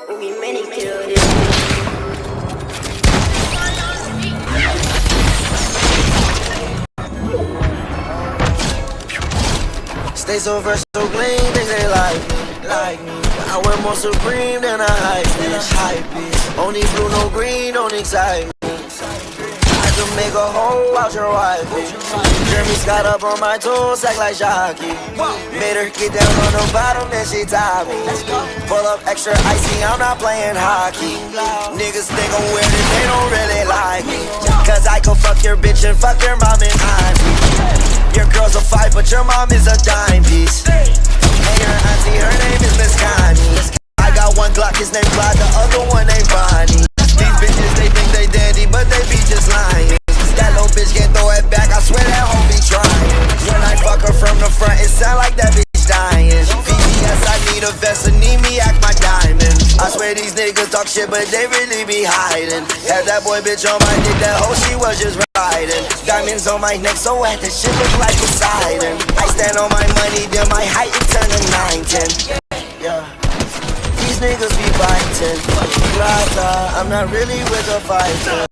We many killed it. Stay so fresh, so clean, they say like me. I wear more supreme than a hype bitch. Only blue, no green, don't excite me. I can make a hole out your wife, bitch. Jeremy Scott up on my toes, act like Shocky. Made her get down on the bottom, then she tied me. Pull up extra icy, I'm not playing hockey. Niggas think I'm weird and they don't really like me. Cause I can fuck your bitch and fuck your mom and auntie. Your girl's a 5, but your mom is a dime piece. And your auntie, her name is Miss Connie. I got one Glock, his name Clyde, the other one named Bonnie. These bitches, they think they dandy, but they be just lying. That little bitch can't throw it back, I swear that hoe be trying. When I fuck her from the front, it sound like that bitch dying. VVS, I need a vest, and need me act my diamond. I swear these niggas talk shit, but they really be hiding. Had that boy bitch on my dick, that hoe she was just riding. Diamonds on my neck, so wet, that shit look like Poseidon. I stand on my money, then my height is turning 9'10". Yeah. These niggas be biting. I'm not really with a fighter.